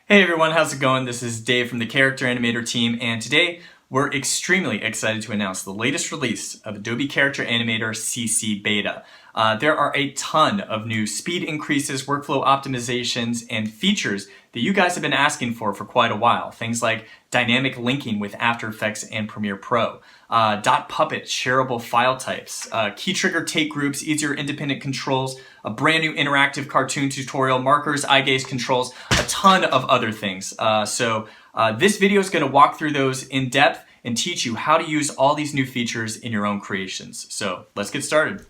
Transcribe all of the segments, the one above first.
Hey everyone, how's it going? This is Dave from the Character Animator team, and today we're extremely excited to announce the latest release of Adobe Character Animator CC Beta. There are a ton of new speed increases, workflow optimizations, and features that you guys have been asking for quite a while. Things like dynamic linking with After Effects and Premiere Pro, dot puppet shareable file types, key trigger take groups, easier independent controls, a brand new interactive cartoon tutorial, markers, eye gaze controls, a ton of other things. This video is going to walk through those in depth and teach you how to use all these new features in your own creations. So let's get started.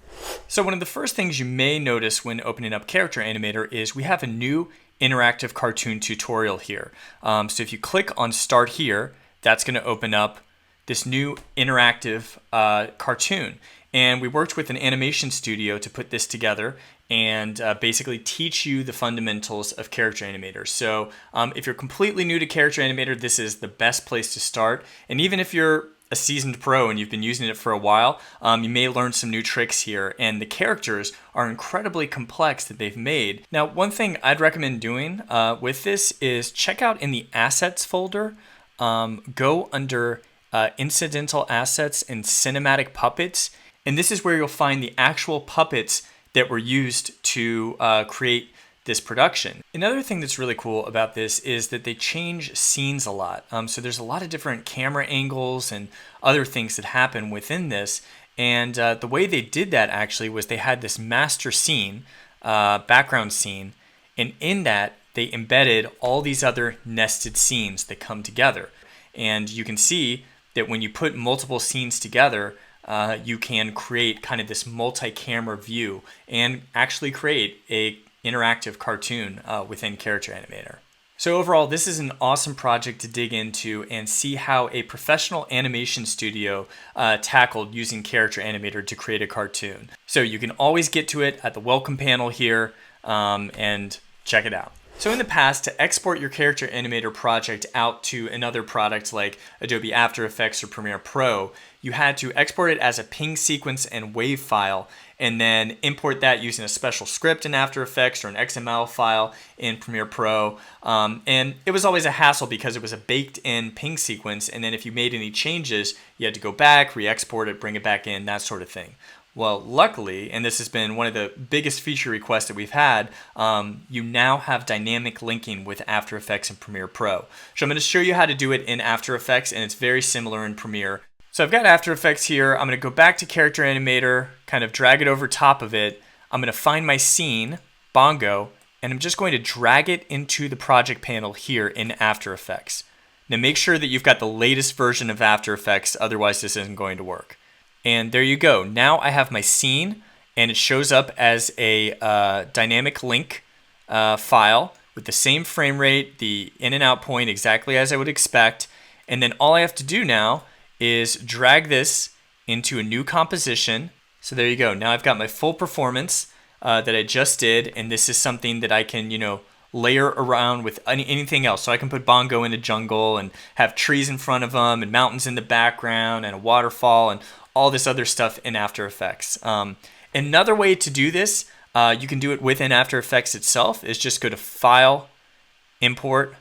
So one of the first things you may notice when opening up Character Animator is we have a new interactive cartoon tutorial here. So if you click on Start Here, that's going to open up this new interactive cartoon. And we worked with an animation studio to put this together and basically teach you the fundamentals of Character Animator. So if you're completely new to Character Animator, this is the best place to start. And even if you're a seasoned pro and you've been using it for a while, you may learn some new tricks here. And the characters are incredibly complex that they've made. Now, one thing I'd recommend doing with this is check out in the Assets folder, go under Incidental Assets and Cinematic Puppets. And this is where you'll find the actual puppets that were used to create this production. Another thing that's really cool about this is that they change scenes a lot. So there's a lot of different camera angles and other things that happen within this. And the way they did that actually was they had this master scene, background scene, and in that they embedded all these other nested scenes that come together. And you can see that when you put multiple scenes together, you can create kind of this multi-camera view and actually create a interactive cartoon within Character Animator. So overall, this is an awesome project to dig into and see how a professional animation studio tackled using Character Animator to create a cartoon. So you can always get to it at the welcome panel here and check it out. So in the past, to export your Character Animator project out to another product like Adobe After Effects or Premiere Pro, you had to export it as a ping sequence and wave file and then import that using a special script in After Effects or an XML file in Premiere Pro. And it was always a hassle because it was a baked-in ping sequence, and then if you made any changes, you had to go back, re-export it, bring it back in, that sort of thing. Well, luckily, and this has been one of the biggest feature requests that we've had, you now have dynamic linking with After Effects and Premiere Pro. So I'm going to show you how to do it in After Effects, and it's very similar in Premiere. So I've got After Effects here. I'm going to go back to Character Animator, kind of drag it over top of it. I'm going to find my scene, Bongo, and I'm just going to drag it into the project panel here in After Effects. Now make sure that you've got the latest version of After Effects, otherwise this isn't going to work. And there you go. Now I have my scene, and it shows up as a dynamic link file with the same frame rate, the in and out point exactly as I would expect. And then all I have to do now is drag this into a new composition. So there you go. Now I've got my full performance that I just did, and this is something that I can, layer around with anything else. So I can put Bongo in a jungle and have trees in front of them and mountains in the background and a waterfall and all this other stuff in After Effects. Another way to do this, you can do it within After Effects itself, is just go to File, Import,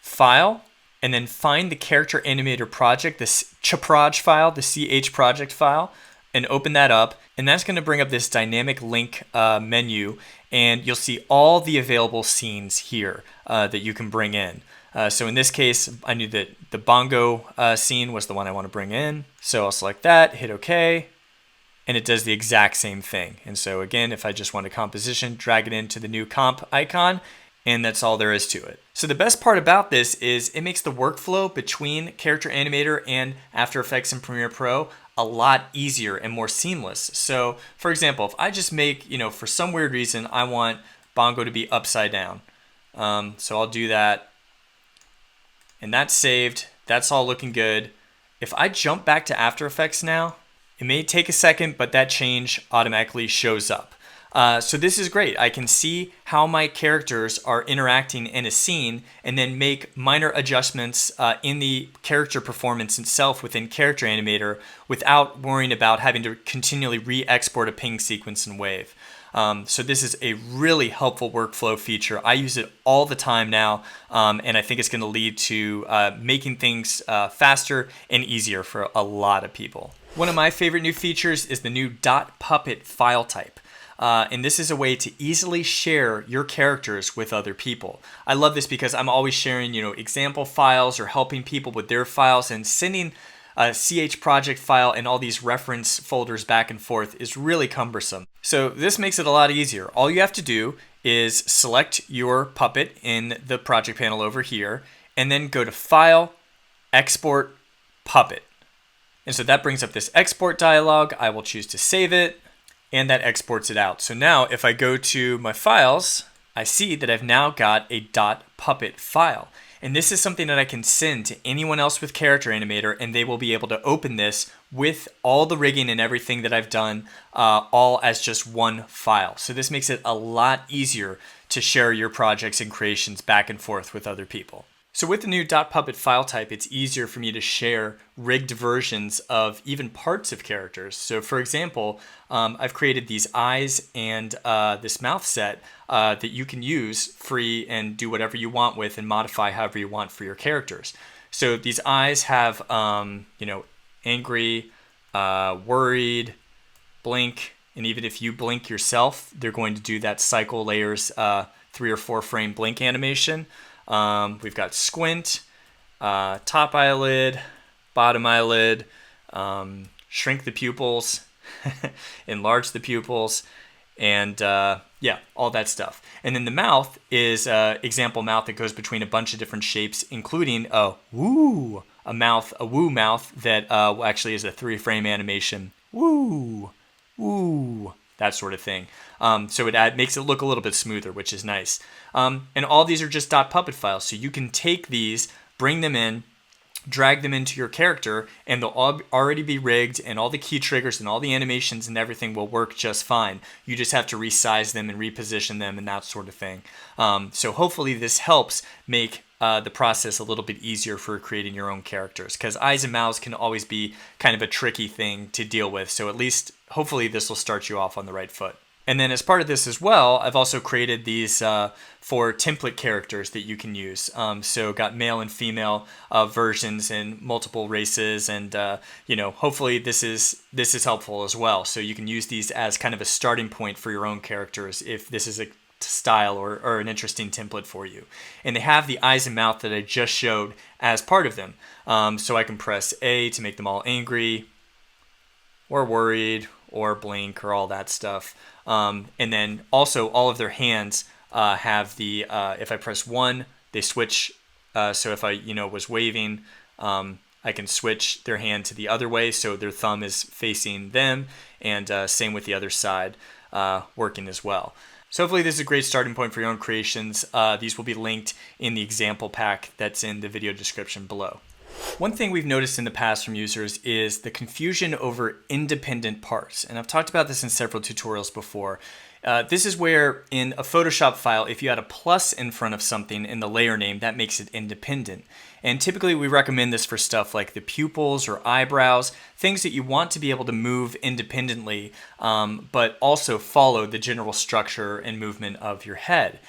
File, and then find the Character Animator project, this chproj file, the CH project file, and open that up. And that's going to bring up this dynamic link menu, and you'll see all the available scenes here that you can bring in. So in this case, I knew that the Bongo scene was the one I want to bring in. So I'll select that, hit OK, and it does the exact same thing. And so again, if I just want a composition, drag it into the new comp icon, and that's all there is to it. So the best part about this is it makes the workflow between Character Animator and After Effects and Premiere Pro a lot easier and more seamless. So for example, if I just make, for some weird reason, I want Bongo to be upside down. So I'll do that. And that's saved. That's all looking good. If I jump back to After Effects now, it may take a second, but that change automatically shows up. So this is great. I can see how my characters are interacting in a scene and then make minor adjustments in the character performance itself within Character Animator without worrying about having to continually re-export a ping sequence and wave. So this is a really helpful workflow feature. I use it all the time now, and I think it's going to lead to making things faster and easier for a lot of people. One of my favorite new features is the new .puppet file type. And this is a way to easily share your characters with other people. I love this because I'm always sharing, example files or helping people with their files, and sending a CH project file and all these reference folders back and forth is really cumbersome. So this makes it a lot easier. All you have to do is select your puppet in the project panel over here, and then go to File, Export, Puppet. And so that brings up this export dialog. I will choose to save it, and that exports it out. So now if I go to my files, I see that I've now got a .puppet file. And this is something that I can send to anyone else with Character Animator, and they will be able to open this with all the rigging and everything that I've done, all as just one file. So this makes it a lot easier to share your projects and creations back and forth with other people. So with the new .puppet file type, it's easier for me to share rigged versions of even parts of characters. So for example, I've created these eyes and this mouth set that you can use free and do whatever you want with and modify however you want for your characters. So these eyes have, angry, worried, blink, and even if you blink yourself, they're going to do that cycle layers 3 or 4 frame blink animation. We've got squint, top eyelid, bottom eyelid, shrink the pupils, enlarge the pupils, and yeah, all that stuff. And then the mouth is example mouth that goes between a bunch of different shapes, including a woo mouth that actually is a 3-frame animation. Woo, woo. That sort of thing. So it makes it look a little bit smoother, which is nice. And all these are just .puppet files. So you can take these, bring them in, drag them into your character, and they'll already be rigged, and all the key triggers and all the animations and everything will work just fine. You just have to resize them and reposition them and that sort of thing. So hopefully this helps make the process a little bit easier for creating your own characters, because eyes and mouths can always be kind of a tricky thing to deal with. So at least hopefully this will start you off on the right foot. And then as part of this as well, I've also created these for template characters that you can use. So got male and female versions and multiple races, and hopefully this is helpful as well. So you can use these as kind of a starting point for your own characters if this is a style or an interesting template for you. And they have the eyes and mouth that I just showed as part of them. So I can press A to make them all angry or worried or blink or all that stuff. And then also all of their hands have the, if I press 1, they switch. So if I was waving, I can switch their hand to the other way, so their thumb is facing them, and same with the other side working as well. So hopefully this is a great starting point for your own creations. These will be linked in the example pack that's in the video description below. One thing we've noticed in the past from users is the confusion over independent parts. And I've talked about this in several tutorials before. This is where in a Photoshop file, if you had a plus in front of something in the layer name, that makes it independent. And typically we recommend this for stuff like the pupils or eyebrows, things that you want to be able to move independently, but also follow the general structure and movement of your head.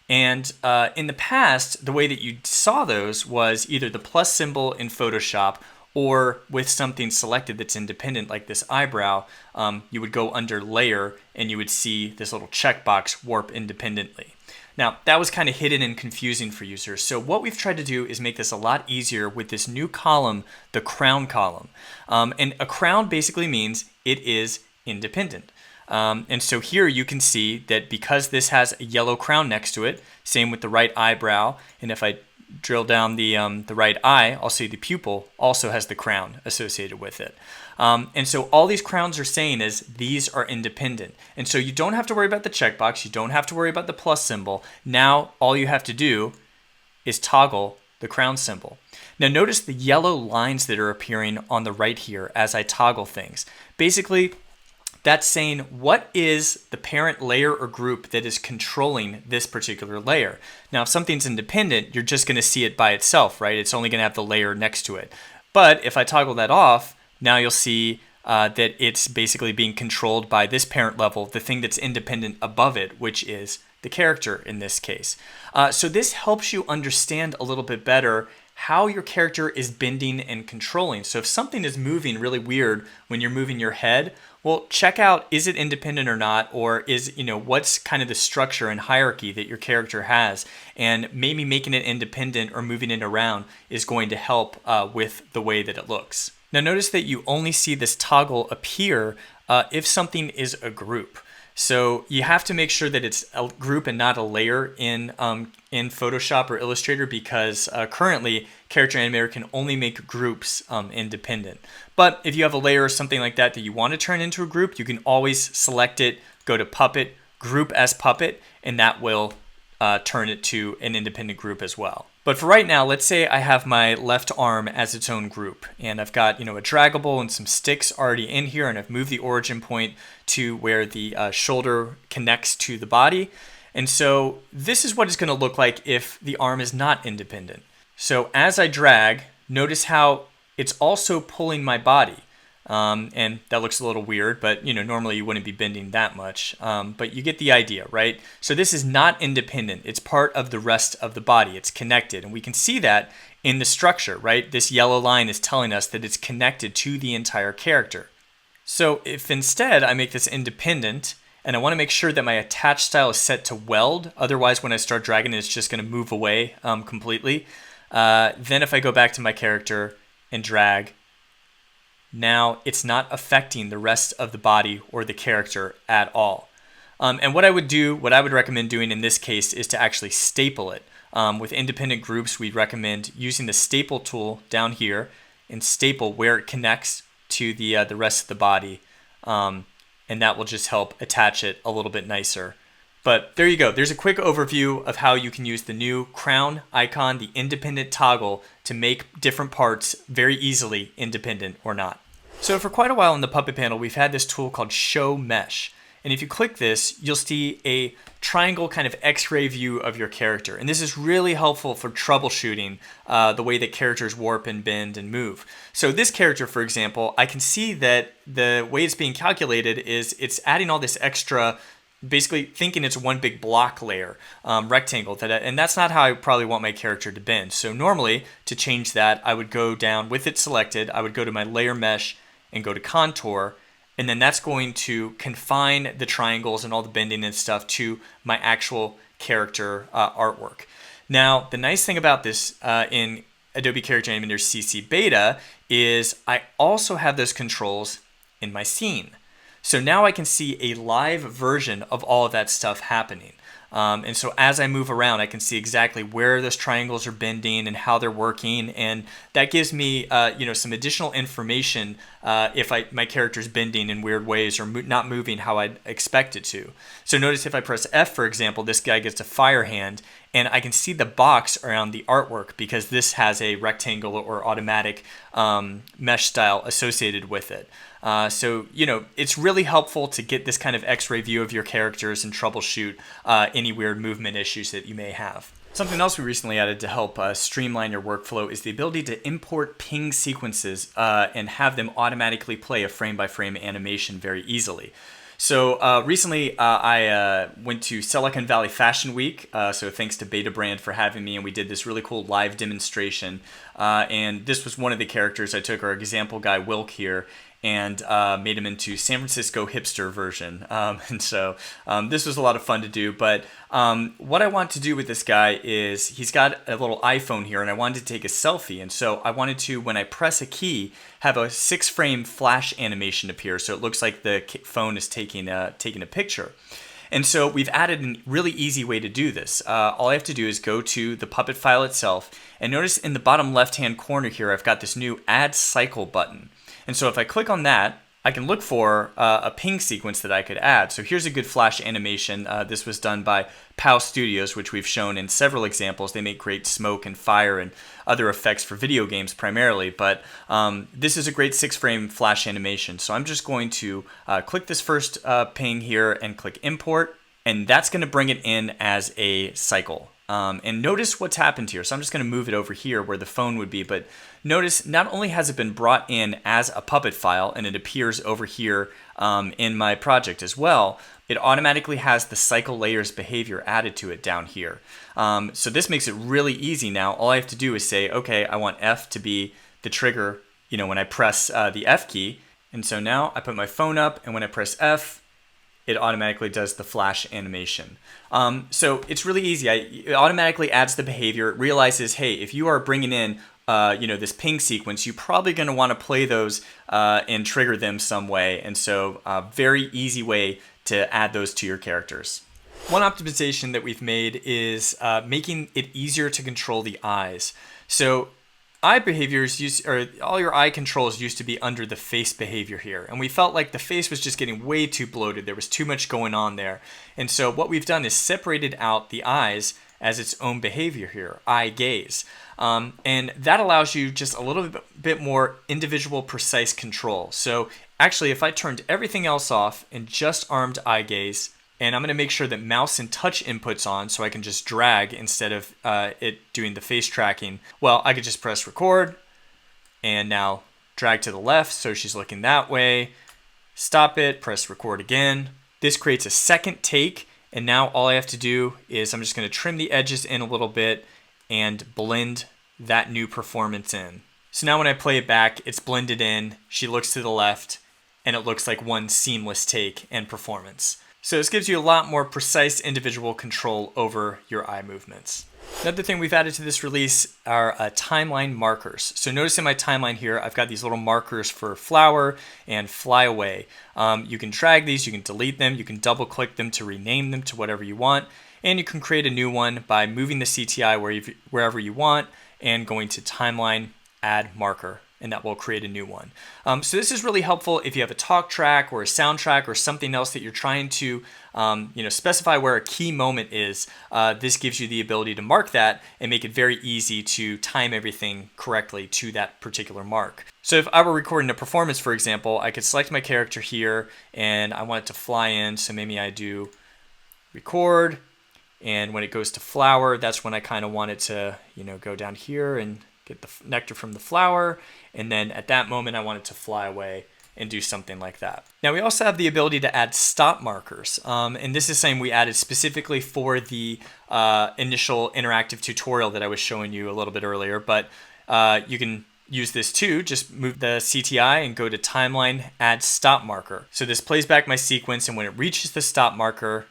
And in the past, the way that you saw those was either the plus symbol in Photoshop, or with something selected that's independent like this eyebrow, you would go under layer and you would see this little checkbox warp independently. Now that was kind of hidden and confusing for users. So what we've tried to do is make this a lot easier with this new column, the crown column. And a crown basically means it is independent. And so here you can see that because this has a yellow crown next to it, same with the right eyebrow, and if I drill down the right eye, I'll see the pupil also has the crown associated with it. And so all these crowns are saying is these are independent. And so you don't have to worry about the checkbox. You don't have to worry about the plus symbol. Now all you have to do is toggle the crown symbol. Now notice the yellow lines that are appearing on the right here as I toggle things. Basically, that's saying what is the parent layer or group that is controlling this particular layer. Now if something's independent, you're just going to see it by itself, right? It's only going to have the layer next to it. But if I toggle that off, now you'll see that it's basically being controlled by this parent level, the thing that's independent above it, which is the character in this case. So this helps you understand a little bit better how your character is bending and controlling. So if something is moving really weird when you're moving your head, well, check out, is it independent or not? Or is, what's kind of the structure and hierarchy that your character has? And maybe making it independent or moving it around is going to help with the way that it looks. Now notice that you only see this toggle appear if something is a group. So you have to make sure that it's a group and not a layer in Photoshop or Illustrator, because currently Character Animator can only make groups independent. But if you have a layer or something like that that you want to turn into a group, you can always select it, go to Puppet, Group as Puppet, and that will turn it to an independent group as well. But for right now, let's say I have my left arm as its own group, and I've got a draggable and some sticks already in here, and I've moved the origin point to where the shoulder connects to the body. And so this is what it's going to look like if the arm is not independent. So as I drag, notice how it's also pulling my body. And that looks a little weird, but normally you wouldn't be bending that much. But you get the idea, right? So this is not independent. It's part of the rest of the body. It's connected. And we can see that in the structure, right? This yellow line is telling us that it's connected to the entire character. So if instead I make this independent, and I want to make sure that my attach style is set to weld, otherwise when I start dragging it, it's just going to move away completely. Then if I go back to my character and drag, now it's not affecting the rest of the body or the character at all. And what I would recommend doing in this case is to actually staple it. With independent groups, we'd recommend using the staple tool down here and staple where it connects to the rest of the body. And that will just help attach it a little bit nicer. But there you go. There's a quick overview of how you can use the new crown icon, the independent toggle, to make different parts very easily independent or not. So for quite a while in the Puppet panel, we've had this tool called Show Mesh. And if you click this, you'll see a triangle kind of X-ray view of your character. And this is really helpful for troubleshooting the way that characters warp and bend and move. So this character, for example, I can see that the way it's being calculated is it's adding all this extra, basically thinking it's one big block layer, rectangle, and that's not how I probably want my character to bend. So normally, to change that, I would go down with it selected, I would go to my layer mesh and go to contour, and then that's going to confine the triangles and all the bending and stuff to my actual character artwork. Now, the nice thing about this in Adobe Character Animator CC Beta is I also have those controls in my scene. So now I can see a live version of all of that stuff happening. And so as I move around, I can see exactly where those triangles are bending and how they're working, and that gives me, some additional information if my character's bending in weird ways or not moving how I'd expect it to. So notice if I press F, for example, this guy gets a fire hand, and I can see the box around the artwork because this has a rectangle or automatic mesh style associated with it. So it's really helpful to get this kind of X-ray view of your characters and troubleshoot any weird movement issues that you may have. Something else we recently added to help streamline your workflow is the ability to import ping sequences and have them automatically play a frame-by-frame animation very easily. So recently I went to Silicon Valley Fashion Week, so thanks to Beta Brand for having me, and we did this really cool live demonstration. And this was one of the characters. I took our example guy Wilk here and made him into San Francisco hipster version. And so this was a lot of fun to do. But what I want to do with this guy is he's got a little iPhone here, and I wanted to take a selfie. And so I wanted to, when I press a key, have a 6-frame flash animation appear, so it looks like the phone is taking a picture. And so we've added a really easy way to do this. All I have to do is go to the Puppet file itself, and notice in the bottom left-hand corner here, I've got this new Add Cycle button. And so if I click on that, I can look for a ping sequence that I could add. So here's a good flash animation. This was done by POW Studios, which we've shown in several examples. They make great smoke and fire and other effects for video games primarily, but this is a great 6-frame flash animation. So I'm just going to click this first ping here and click import, and that's going to bring it in as a cycle. And notice what's happened here. So I'm just going to move it over here where the phone would be. But notice not only has it been brought in as a puppet file and it appears over here in my project as well, it automatically has the cycle layers behavior added to it down here. So this makes it really easy now. All I have to do is say, okay, I want F to be the trigger, when I press the F key. And so now I put my phone up, and when I press F, it automatically does the flash animation. So it's really easy. It automatically adds the behavior. It realizes, hey, if you are bringing in this ping sequence, you're probably going to want to play those and trigger them some way. And so very easy way to add those to your characters. One optimization that we've made is making it easier to control the eyes. So eye behaviors all your eye controls used to be under the face behavior here. And we felt like the face was just getting way too bloated. There was too much going on there. And so what we've done is separated out the eyes as its own behavior here, eye gaze. And that allows you just a little bit more individual precise control. So actually, if I turned everything else off and just armed eye gaze, and I'm going to make sure that mouse and touch input's on so I can just drag instead of it doing the face tracking. Well, I could just press record and now drag to the left so she's looking that way. Stop it, press record again. This creates a second take, and now all I have to do is I'm just going to trim the edges in a little bit and blend that new performance in. So now when I play it back, it's blended in, she looks to the left, and it looks like one seamless take and performance. So this gives you a lot more precise individual control over your eye movements. Another thing we've added to this release are timeline markers. So notice in my timeline here, I've got these little markers for flower and fly away. You can drag these, you can delete them, you can double click them to rename them to whatever you want, and you can create a new one by moving the CTI wherever you want and going to timeline, add marker, and that will create a new one. So this is really helpful if you have a talk track or a soundtrack or something else that you're trying to specify where a key moment is. This gives you the ability to mark that and make it very easy to time everything correctly to that particular mark. So if I were recording a performance, for example, I could select my character here and I want it to fly in. So maybe I do record, and when it goes to flower, that's when I kind of want it to go down here and get the nectar from the flower, and then at that moment I want it to fly away and do something like that. Now we also have the ability to add stop markers, and this is something we added specifically for the initial interactive tutorial that I was showing you a little bit earlier, but you can use this too. Just move the CTI and go to timeline, add stop marker. So this plays back my sequence, and when it reaches the stop marker,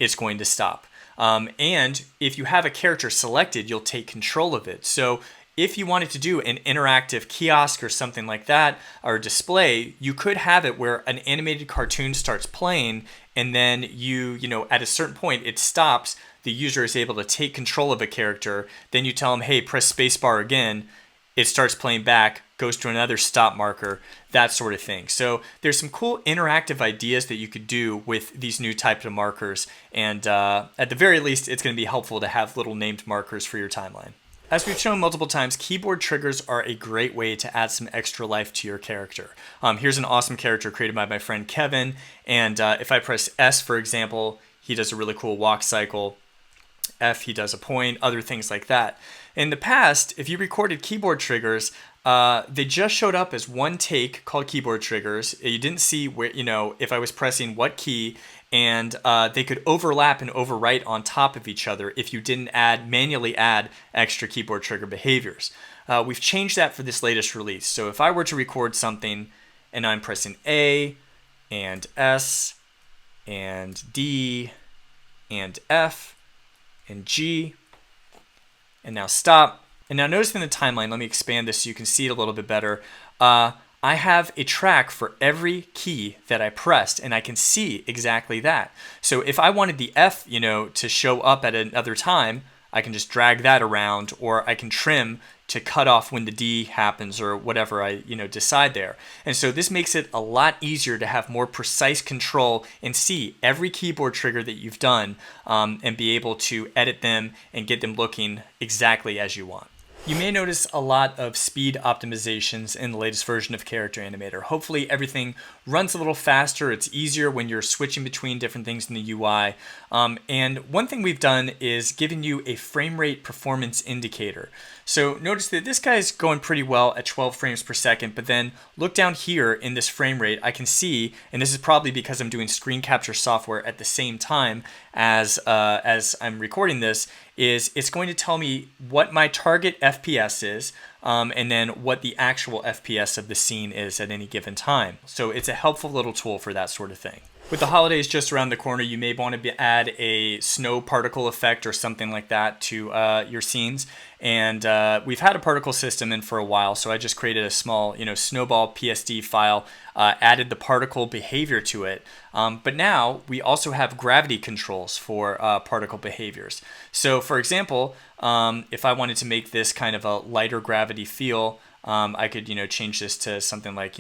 it's going to stop. And if you have a character selected, you'll take control of it. So if you wanted to do an interactive kiosk or something like that, or display, you could have it where an animated cartoon starts playing, and then at a certain point it stops, the user is able to take control of a character, then you tell them, hey, press spacebar again, it starts playing back, goes to another stop marker, that sort of thing. So there's some cool interactive ideas that you could do with these new types of markers, and at the very least, it's going to be helpful to have little named markers for your timeline. As we've shown multiple times, keyboard triggers are a great way to add some extra life to your character. Here's an awesome character created by my friend Kevin, and if I press S, for example, he does a really cool walk cycle. F, he does a point, other things like that. In the past, if you recorded keyboard triggers, they just showed up as one take called keyboard triggers. You didn't see where, if I was pressing what key, and they could overlap and overwrite on top of each other if you didn't manually add extra keyboard trigger behaviors. We've changed that for this latest release. So if I were to record something and I'm pressing A and S and D and F and G and now stop. And now notice in the timeline, let me expand this so you can see it a little bit better. I have a track for every key that I pressed, and I can see exactly that. So if I wanted the F, to show up at another time, I can just drag that around, or I can trim to cut off when the D happens or whatever I, decide there. And so this makes it a lot easier to have more precise control and see every keyboard trigger that you've done, and be able to edit them and get them looking exactly as you want. You may notice a lot of speed optimizations in the latest version of Character Animator. Hopefully everything runs a little faster. It's easier when you're switching between different things in the UI. And one thing we've done is given you a frame rate performance indicator. So notice that this guy's going pretty well at 12 frames per second, but then look down here in this frame rate, I can see, and this is probably because I'm doing screen capture software at the same time as I'm recording this, is it's going to tell me what my target FPS is, and then what the actual FPS of the scene is at any given time. So it's a helpful little tool for that sort of thing. With the holidays just around the corner, you may want to add a snow particle effect or something like that to your scenes. And we've had a particle system in for a while, so I just created a small, snowball PSD file, added the particle behavior to it. But now we also have gravity controls for particle behaviors. So, for example, if I wanted to make this kind of a lighter gravity feel, I could, change this to something like,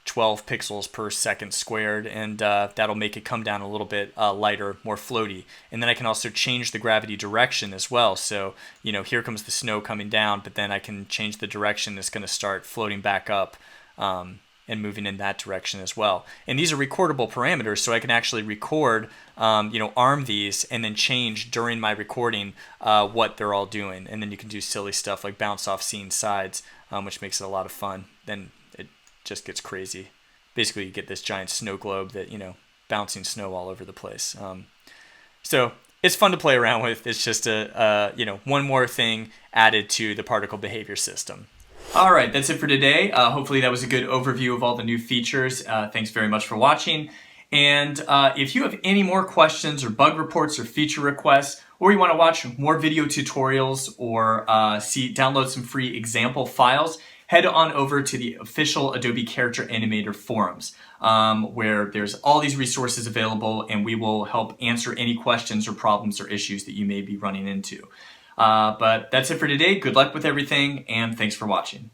12 pixels per second squared, and that'll make it come down a little bit lighter, more floaty. And then I can also change the gravity direction as well. So, here comes the snow coming down, but then I can change the direction. It's going to start floating back up and moving in that direction as well. And these are recordable parameters, so I can actually record, arm these and then change during my recording what they're all doing. And then you can do silly stuff like bounce off scene sides, which makes it a lot of fun. Then just gets crazy. Basically, you get this giant snow globe that, bouncing snow all over the place. So it's fun to play around with. It's just one more thing added to the particle behavior system. All right, that's it for today. Hopefully that was a good overview of all the new features. Thanks very much for watching. And if you have any more questions or bug reports or feature requests, or you want to watch more video tutorials or download some free example files, head on over to the official Adobe Character Animator forums, where there's all these resources available, and we will help answer any questions or problems or issues that you may be running into. But that's it for today. Good luck with everything, and thanks for watching.